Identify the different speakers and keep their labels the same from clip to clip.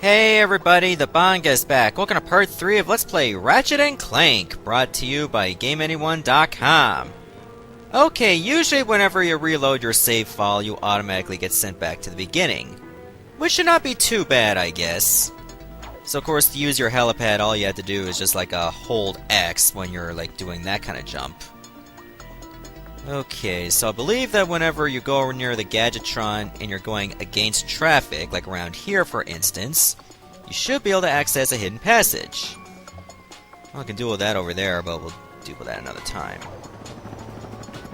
Speaker 1: Hey everybody, the Banga's back. Welcome to part 3 of Let's Play Ratchet Clank, brought to you by GameAnyone.com. Okay, usually whenever you reload your save file, you automatically get sent back to the beginning. Which should not be too bad, I guess. So of course, to use your helipad, all you have to do is just hold X when you're doing that kind of jump. Okay, so I believe that whenever you go near the Gadgetron and you're going against traffic, like around here for instance, you should be able to access a hidden passage. Well, I can do with that over there, but we'll deal with that another time.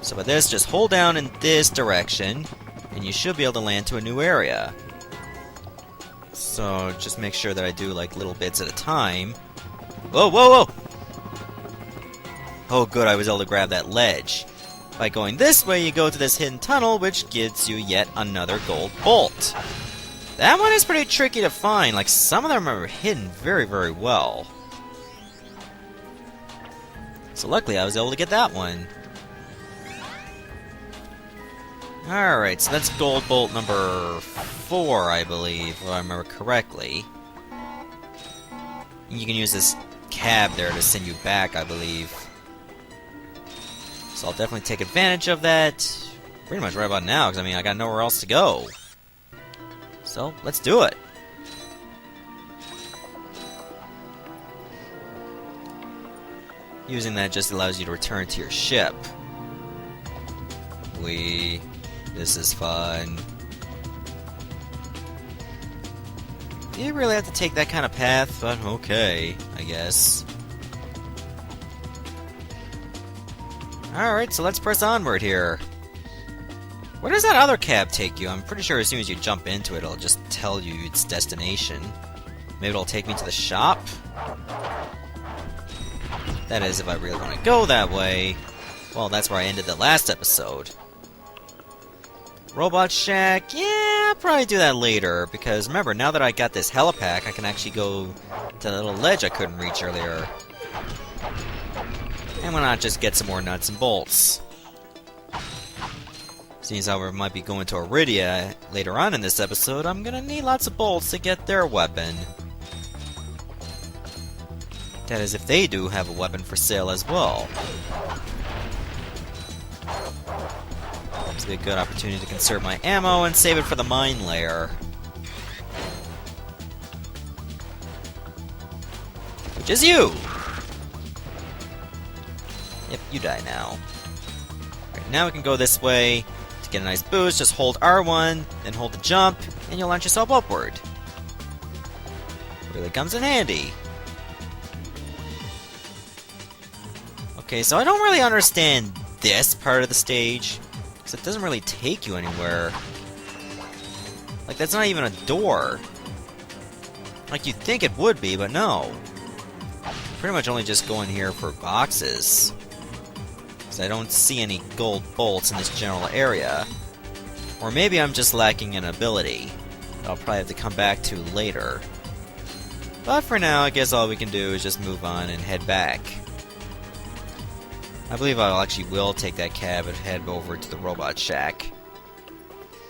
Speaker 1: So with this, just hold down in this direction, and you should be able to land to a new area. So just make sure that I do little bits at a time. Whoa, whoa, whoa! Oh good, I was able to grab that ledge. By going this way, you go to this hidden tunnel, which gives you yet another gold bolt. That one is pretty tricky to find. Some of them are hidden very, very well. So luckily, I was able to get that one. Alright, so that's gold bolt number 4, I believe, if I remember correctly. You can use this cab there to send you back, I believe. So I'll definitely take advantage of that pretty much right about now, because I got nowhere else to go. So, let's do it. Using that just allows you to return to your ship. This is fun. Do you really have to take that kind of path? But okay, I guess. Alright, so let's press onward here. Where does that other cab take you? I'm pretty sure as soon as you jump into it, it'll just tell you its destination. Maybe it'll take me to the shop? That is, if I really want to go that way. Well, that's where I ended the last episode. Robot Shack? Yeah, I'll probably do that later, because remember, now that I got this helipack, I can actually go to the little ledge I couldn't reach earlier. And why not just get some more nuts and bolts? Seeing as how we might be going to Aridia later on in this episode, I'm gonna need lots of bolts to get their weapon. That is, if they do have a weapon for sale as well. This will be a good opportunity to conserve my ammo and save it for the mine layer. Which is you! Yep, you die now. Alright, now we can go this way. To get a nice boost, just hold R1, then hold the jump, and you'll launch yourself upward. Really comes in handy. Okay, so I don't really understand this part of the stage, because it doesn't really take you anywhere. That's not even a door. You'd think it would be, but no. Pretty much only just go in here for boxes. I don't see any gold bolts in this general area. Or maybe I'm just lacking an ability that I'll probably have to come back to later. But for now, I guess all we can do is just move on and head back. I believe I will take that cab and head over to the Robot Shack.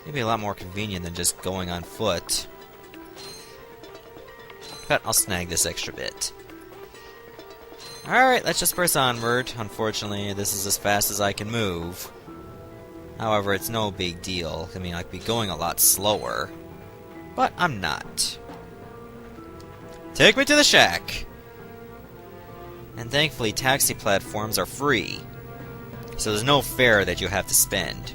Speaker 1: Maybe a lot more convenient than just going on foot. But I'll snag this extra bit. Alright, let's just press onward. Unfortunately, this is as fast as I can move. However, it's no big deal. I could be going a lot slower. But I'm not. Take me to the shack! And thankfully, taxi platforms are free. So there's no fare that you have to spend.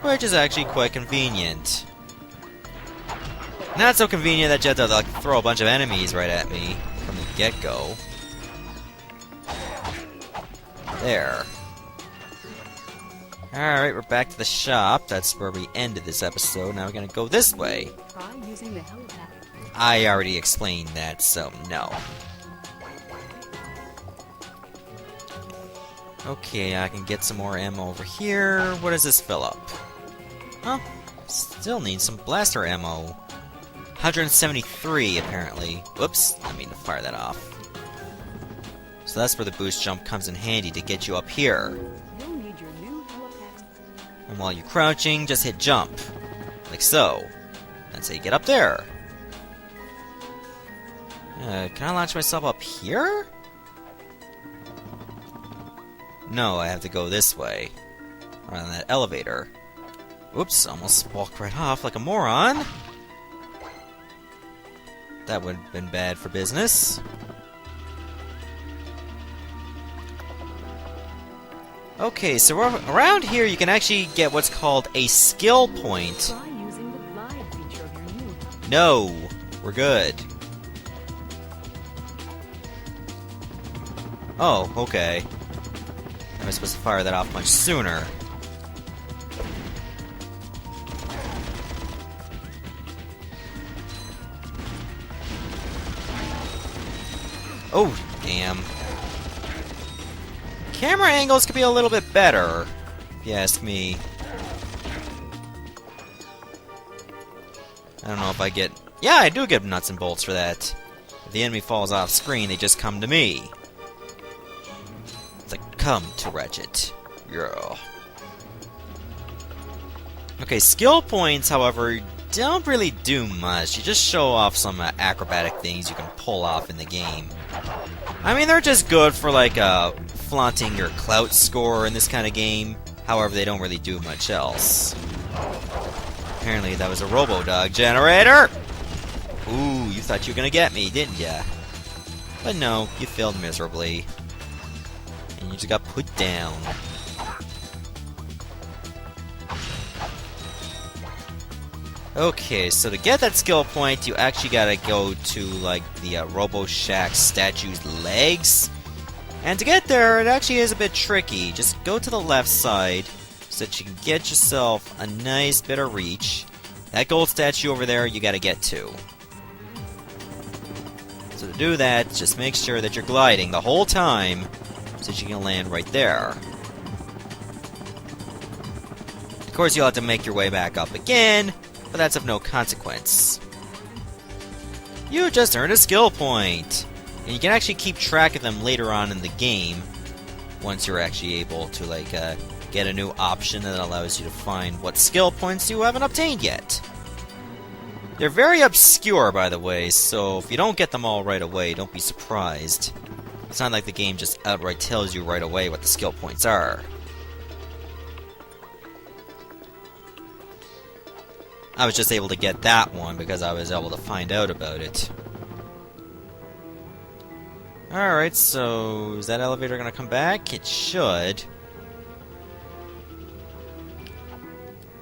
Speaker 1: Which is actually quite convenient. Not so convenient that you have to throw a bunch of enemies right at me from the get-go. There. Alright, we're back to the shop. That's where we ended this episode. Now we're gonna go this way.
Speaker 2: Try using the helipad.
Speaker 1: I already explained that, so no. Okay, I can get some more ammo over here. What does this fill up? Huh? Still need some blaster ammo. 173, apparently. Whoops, I mean to fire that off. So that's where the boost jump comes in handy to get you up here.
Speaker 2: You'll need your new helipad.
Speaker 1: And while you're crouching, just hit jump. Like so. That's how you get up there. Can I launch myself up here? No, I have to go this way. On that elevator. Oops, almost walked right off like a moron. That would have been bad for business. Okay, so around here you can actually get what's called a skill point.
Speaker 2: Try using the glide feature of your new.
Speaker 1: No, we're good. Oh, okay. I was supposed to fire that off much sooner. Oh, damn. Camera angles could be a little bit better, if you ask me. I don't know if I get... Yeah, I do get nuts and bolts for that. If the enemy falls off screen, they just come to me. It's like, come to Ratchet. Yeah. Okay, skill points, however, don't really do much. You just show off some acrobatic things you can pull off in the game. I mean, they're just good for, like, flaunting your clout score in this kind of game. However, they don't really do much else. Apparently, that was a Robo-Dog generator! Ooh, you thought you were gonna get me, didn't ya? But no, you failed miserably. And you just got put down. Okay, so to get that skill point, you actually gotta go to, like, the Robo Shack statue's legs. And to get there, it actually is a bit tricky. Just go to the left side, so that you can get yourself a nice bit of reach. That gold statue over there, you gotta get to. So to do that, just make sure that you're gliding the whole time, so that you can land right there. Of course, you'll have to make your way back up again, but that's of no consequence. You just earned a skill point! And you can actually keep track of them later on in the game, once you're actually able to, like, get a new option that allows you to find what skill points you haven't obtained yet. They're very obscure, by the way, so if you don't get them all right away, don't be surprised. It's not like the game just outright tells you right away what the skill points are. I was just able to get that one because I was able to find out about it. Alright, so is that elevator gonna come back? It should.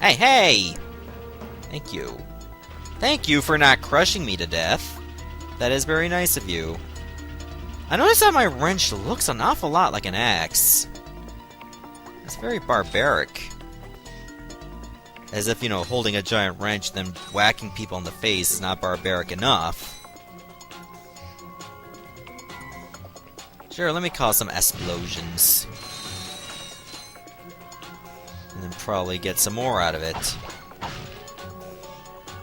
Speaker 1: Hey, hey! Thank you. Thank you for not crushing me to death. That is very nice of you. I noticed that my wrench looks an awful lot like an axe. It's very barbaric. As if, you know, holding a giant wrench then whacking people in the face is not barbaric enough. Sure, let me cause some explosions. And then probably get some more out of it.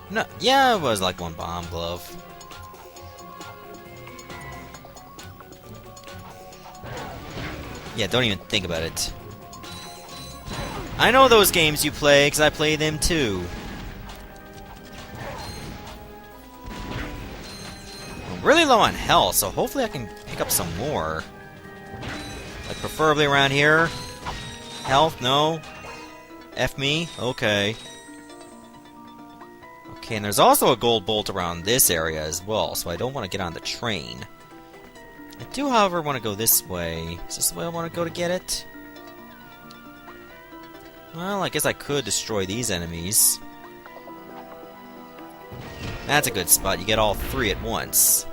Speaker 1: No, yeah, it was like one bomb glove. Yeah, don't even think about it. I know those games you play, because I play them too. I'm really low on health, so hopefully I can pick up some more. Like, preferably around here. Health? No. F me? Okay. Okay, and there's also a gold bolt around this area as well, so I don't want to get on the train. I do, however, want to go this way. Is this the way I want to go to get it? Well, I guess I could destroy these enemies. That's a good spot. You get all three at once.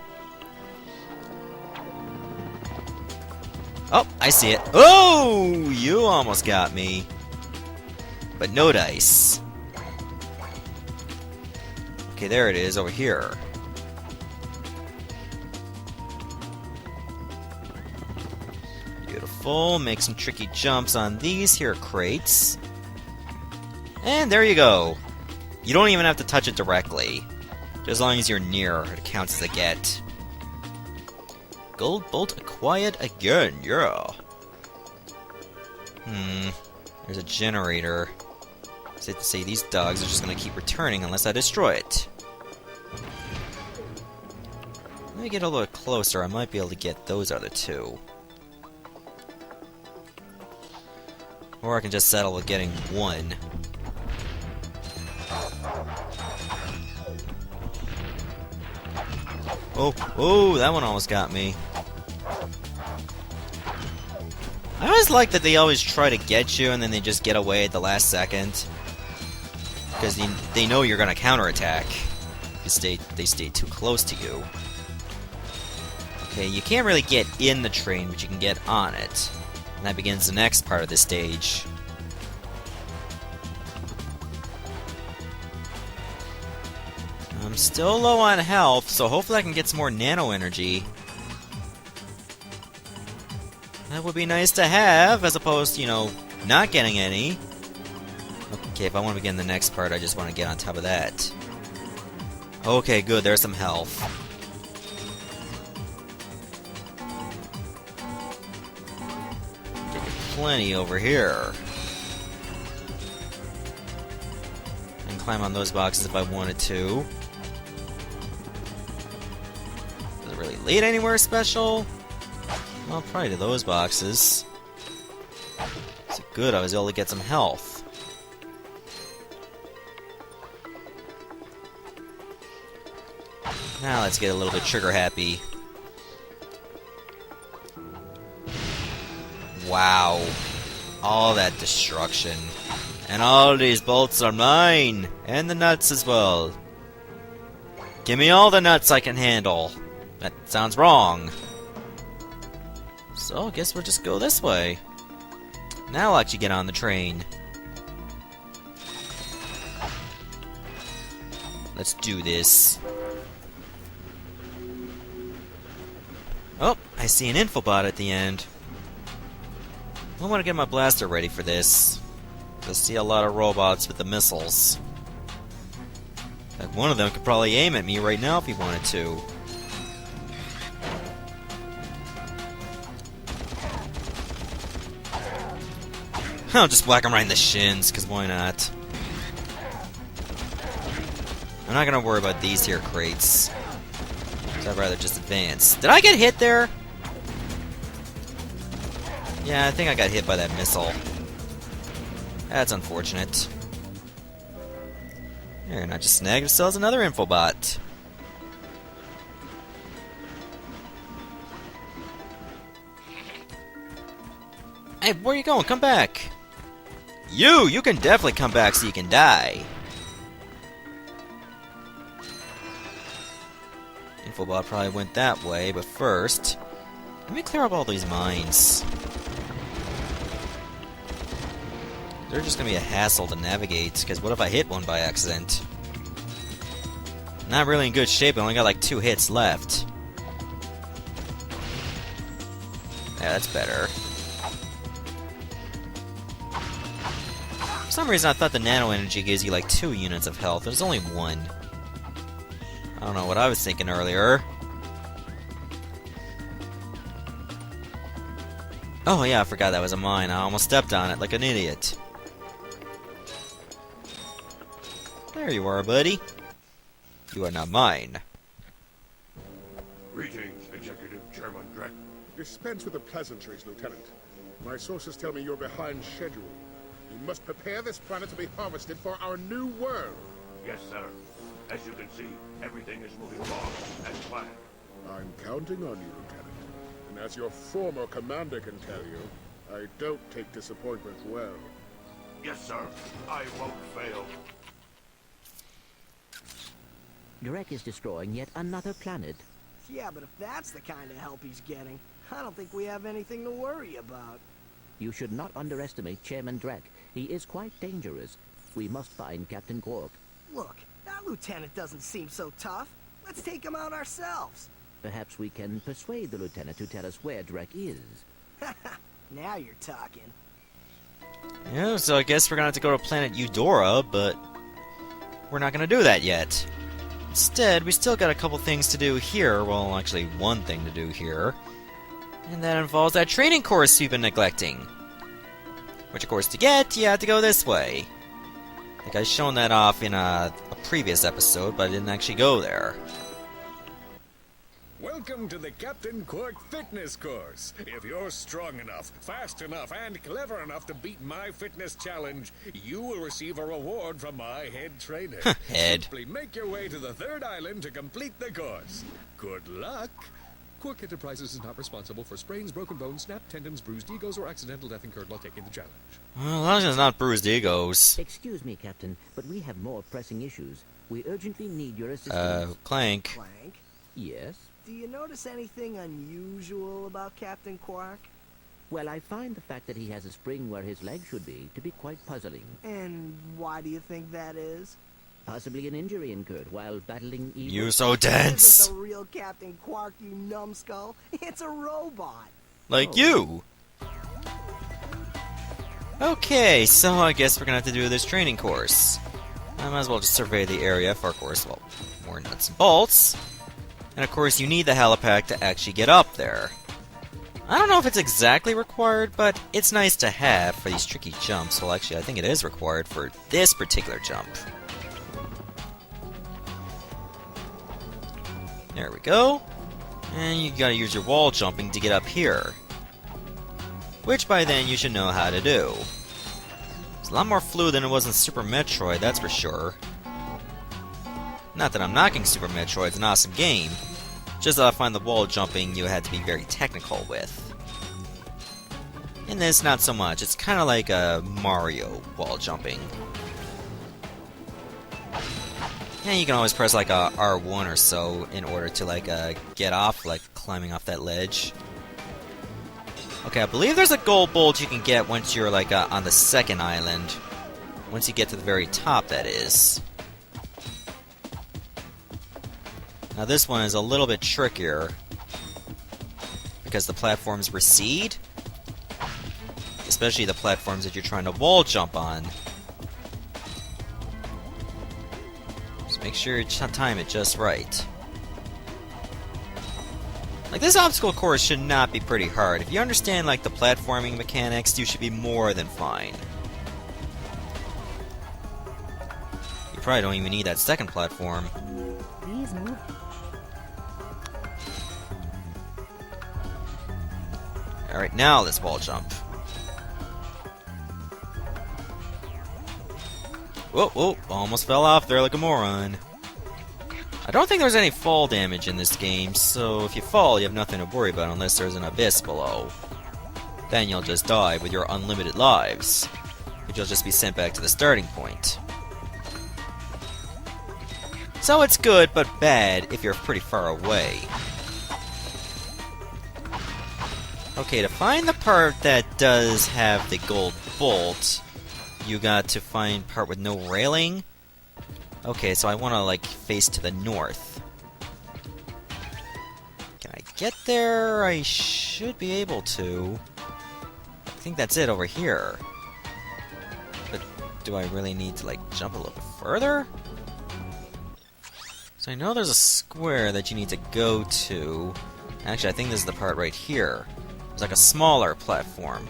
Speaker 1: Oh, I see it. Oh! You almost got me. But no dice. Okay, there it is, over here. Beautiful. Make some tricky jumps on these here crates. And there you go. You don't even have to touch it directly. Just as long as you're near, it counts as a get. Gold bolt acquired again, yeah. There's a generator. Safe to say these dogs are just gonna keep returning unless I destroy it. Let me get a little closer, I might be able to get those other two. Or I can just settle with getting one. Oh, that one almost got me. I always like that they always try to get you and then they just get away at the last second. Because they know you're gonna counterattack. Because they stay too close to you. Okay, you can't really get in the train, but you can get on it. And that begins the next part of the stage. I'm still low on health, so hopefully I can get some more nano energy. That would be nice to have, as opposed to, you know, not getting any. Okay, if I want to begin the next part, I just want to get on top of that. Okay, good, there's some health. Getting plenty over here. I can climb on those boxes if I wanted to. Does it really lead anywhere special? Well, probably to those boxes. So good, I was able to get some health. Now let's get a little bit trigger happy. Wow. All that destruction. And all these bolts are mine! And the nuts as well. Give me all the nuts I can handle. That sounds wrong. So, I guess we'll just go this way. Now I'll actually get on the train. Let's do this. Oh, I see an infobot at the end. I want to get my blaster ready for this. I see a lot of robots with the missiles. Like one of them could probably aim at me right now if he wanted to. I'll just whack him right in the shins, because why not? I'm not gonna worry about these here crates. So I'd rather just advance. Did I get hit there? Yeah, I think I got hit by that missile. That's unfortunate. There, and I just snagged ourselves another infobot. Hey, where are you going? Come back! You can definitely come back so you can die. Infobot probably went that way, but first, let me clear up all these mines. They're just gonna be a hassle to navigate, because what if I hit one by accident? Not really in good shape, I only got like 2 hits left. Yeah, that's better. For some reason I thought the nano energy gives you like 2 units of health. There's only 1. I don't know what I was thinking earlier. Oh yeah, I forgot that was a mine. I almost stepped on it like an idiot. There you are, buddy. You are not mine.
Speaker 3: Greetings, Executive Chairman Drek.
Speaker 4: Dispense with the pleasantries, Lieutenant. My sources tell me you're behind schedule. You must prepare this planet to be harvested for our new world.
Speaker 3: Yes, sir. As you can see, everything is moving along as planned.
Speaker 4: I'm counting on you, Lieutenant. And as your former commander can tell you, I don't take disappointment well.
Speaker 3: Yes, sir. I won't fail.
Speaker 5: Drek is destroying yet another planet.
Speaker 6: Yeah, but if that's the kind of help he's getting, I don't think we have anything to worry about.
Speaker 5: You should not underestimate Chairman Drek. He is quite dangerous. We must find Captain Qwark.
Speaker 6: Look, that lieutenant doesn't seem so tough. Let's take him out ourselves.
Speaker 5: Perhaps we can persuade the lieutenant to tell us where Drek is.
Speaker 6: Now you're talking.
Speaker 1: Yeah, so I guess we're gonna have to go to planet Eudora, but we're not gonna do that yet. Instead, we still got a couple things to do here. Well, actually, one thing to do here. And that involves that training course you've been neglecting. Which, of course, to get, you have to go this way. Like, I've shown that off in a previous episode, but I didn't actually go there.
Speaker 7: Welcome to the Captain Qwark fitness course. If you're strong enough, fast enough, and clever enough to beat my fitness challenge, you will receive a reward from my head trainer.
Speaker 1: Head.
Speaker 7: Simply make your way to the third island to complete the course. Good luck. Qwark Enterprises is not responsible for sprains, broken bones, snapped tendons, bruised egos, or accidental death incurred while taking the challenge.
Speaker 1: Well, as long as it's not bruised egos.
Speaker 5: Excuse me, Captain, but we have more pressing issues. We urgently need your assistance.
Speaker 1: Clank.
Speaker 6: Clank,
Speaker 5: Yes?
Speaker 6: do you notice anything unusual about Captain Qwark?
Speaker 5: Well, I find the fact that he has a spring where his leg should be to be quite puzzling.
Speaker 6: And why do you think that is?
Speaker 5: Possibly an injury incurred while battling evil.
Speaker 1: You're so
Speaker 6: It
Speaker 1: dense!
Speaker 6: isn't the real Captain Qwark, you numbskull. It's a robot.
Speaker 1: Like you! Okay, so I guess we're gonna have to do this training course. I might as well just survey the area for, of course, well, more nuts and bolts. And of course, you need the helipad to actually get up there. I don't know if it's exactly required, but it's nice to have for these tricky jumps. Well, actually, I think it is required for this particular jump. There we go. And you gotta use your wall jumping to get up here. Which by then you should know how to do. It's a lot more fluid than it was in Super Metroid, that's for sure. Not that I'm knocking Super Metroid, it's an awesome game. Just that I find the wall jumping you had to be very technical with. In this, not so much. It's kind of like a Mario wall jumping. And you can always press like a R1 or so in order to like get off, like climbing off that ledge. Okay, I believe there's a gold bolt you can get once you're like on the second island. Once you get to the very top, that is. Now this one is a little bit trickier because the platforms recede, especially the platforms that you're trying to wall jump on. Just make sure you time it just right. Like, this obstacle course should not be pretty hard. If you understand like the platforming mechanics, you should be more than fine. You probably don't even need that second platform.
Speaker 2: Please move.
Speaker 1: Alright, now let's wall jump. Whoa, whoa, almost fell off there like a moron. I don't think there's any fall damage in this game, so if you fall, you have nothing to worry about unless there's an abyss below. Then you'll just die with your unlimited lives, but you'll just be sent back to the starting point. So it's good, but bad if you're pretty far away. Okay, to find the part that does have the gold bolt, you got to find part with no railing. Okay, so I want to, like, face to the north. Can I get there? I should be able to. I think that's it over here. But do I really need to, like, jump a little bit further? So I know there's a square that you need to go to. Actually, I think this is the part right here. It's like a smaller platform.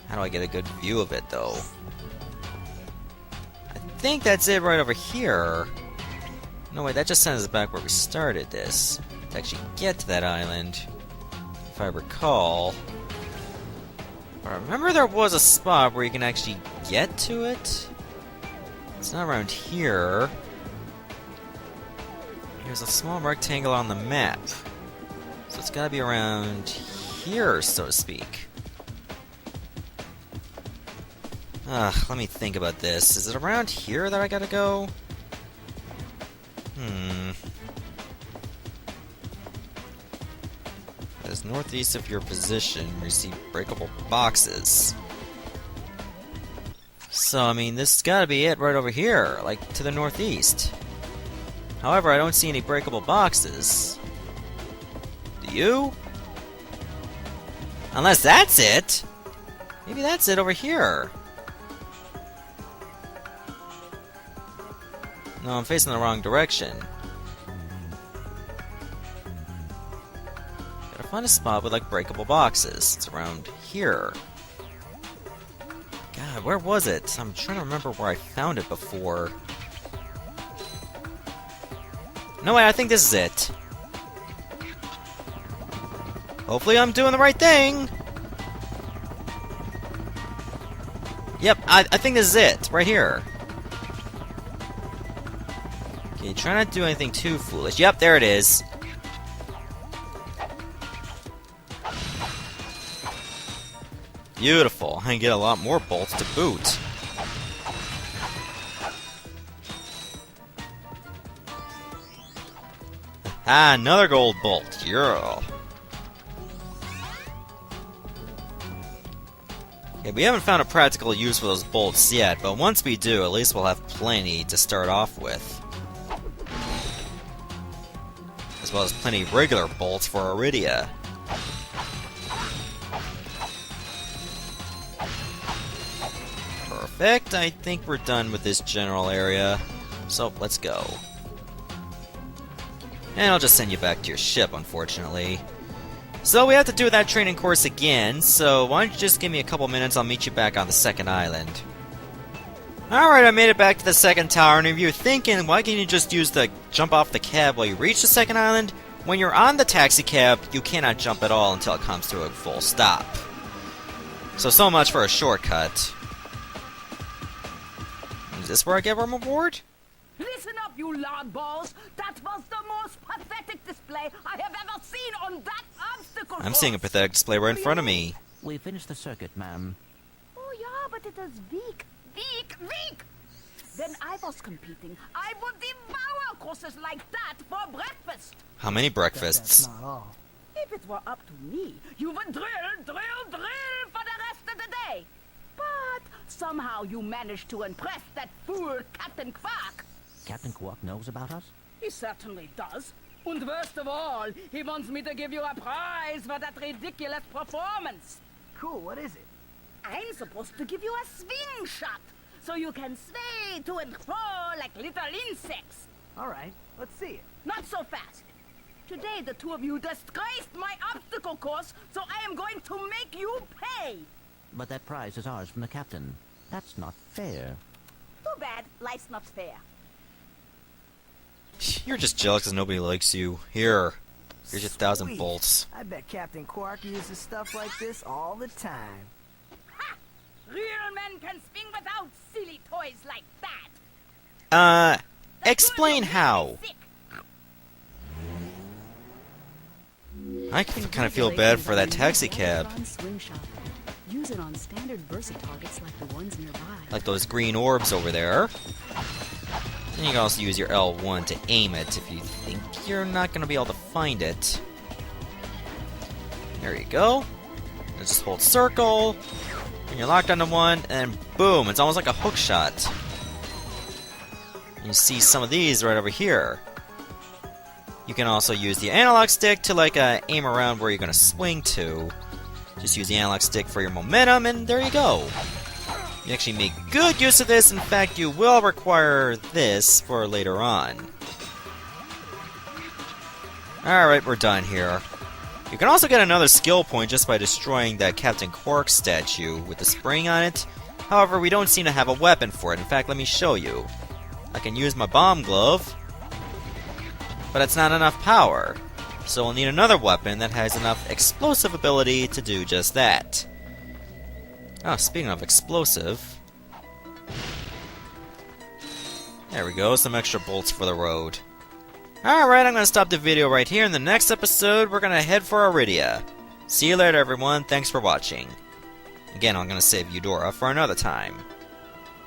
Speaker 1: How do I get a good view of it, though? I think that's it right over here. No, wait, that just sends us back where we started this. To actually get to that island, if I recall. I remember there was a spot where you can actually get to it. It's not around here. There's a small rectangle on the map. So it's gotta be around here, so to speak. Let me think about this. Is it around here that I gotta go? As northeast of your position, receive breakable boxes. So, I mean, this has gotta be it right over here, like, to the northeast. However, I don't see any breakable boxes. Do you? Unless that's it! Maybe that's it over here. No, I'm facing the wrong direction. Gotta find a spot with, like, breakable boxes. It's around here. God, where was it? I'm trying to remember where I found it before. No, wait, I think this is it. Hopefully I'm doing the right thing! Yep, I think this is it, right here. Okay, try not to do anything too foolish. Yep, there it is. Beautiful. I can get a lot more bolts to boot. Ah, another gold bolt. Yeah. Okay, we haven't found a practical use for those bolts yet, but once we do, at least we'll have plenty to start off with. As well as plenty of regular bolts for Aridia. Perfect. I think we're done with this general area. So, let's go. And I'll just send you back to your ship, unfortunately. So we have to do that training course again, so why don't you just give me a couple minutes, I'll meet you back on the second island. Alright, I made it back to the second tower, and if you're thinking, why can't you just use the jump off the cab while you reach the second island? When you're on the taxi cab, you cannot jump at all until it comes to a full stop. So much for a shortcut. Is this where I get room aboard?
Speaker 8: Listen up, you loudballs! That was the most pathetic display I have ever seen on that obstacle course!
Speaker 1: I'm seeing a pathetic display right in front of me.
Speaker 5: We finished the circuit, ma'am.
Speaker 8: Oh yeah, but it is weak. Weak! When I was competing, I would devour courses like that for breakfast!
Speaker 1: How many breakfasts?
Speaker 6: That's not all.
Speaker 8: If it were up to me, you would drill for the rest of the day! But somehow you managed to impress that fool Captain Qwark!
Speaker 5: Captain Qwark knows about us?
Speaker 8: He certainly does. And worst of all, he wants me to give you a prize for that ridiculous performance.
Speaker 6: Cool, what is it?
Speaker 8: I'm supposed to give you a swing shot, so you can sway to and fro like little insects.
Speaker 6: Alright, let's see it.
Speaker 8: Not so fast. Today the two of you disgraced my obstacle course, so I am going to make you pay.
Speaker 5: But that prize is ours from the captain. That's not fair.
Speaker 8: Too bad life's not fair.
Speaker 1: You're just jealous because nobody likes you. Here's your 1,000
Speaker 6: Sweet.
Speaker 1: bolts.
Speaker 6: I bet Captain Qwark uses stuff like this all the time.
Speaker 8: Ha! Real men can swing without silly toys like that.
Speaker 1: Explain how. I kind of feel bad for that taxi cab.
Speaker 2: Swingshot. Use it on standard Versa targets like the ones nearby.
Speaker 1: Like those green orbs over there. And you can also use your L1 to aim it if you think you're not going to be able to find it. There you go. And just hold circle. And you're locked onto one, and boom, it's almost like a hook shot. And you see some of these right over here. You can also use the analog stick to aim around where you're going to swing to. Just use the analog stick for your momentum, and there you go. You actually make good use of this. In fact, you will require this for later on. Alright, we're done here. You can also get another skill point just by destroying that Captain Qwark statue with the spring on it. However, we don't seem to have a weapon for it. In fact, let me show you. I can use my bomb glove, but it's not enough power. So we'll need another weapon that has enough explosive ability to do just that. Oh, speaking of explosive... There we go, some extra bolts for the road. Alright, I'm going to stop the video right here. In the next episode, we're going to head for Aridia. See you later, everyone. Thanks for watching. Again, I'm going to save Eudora for another time.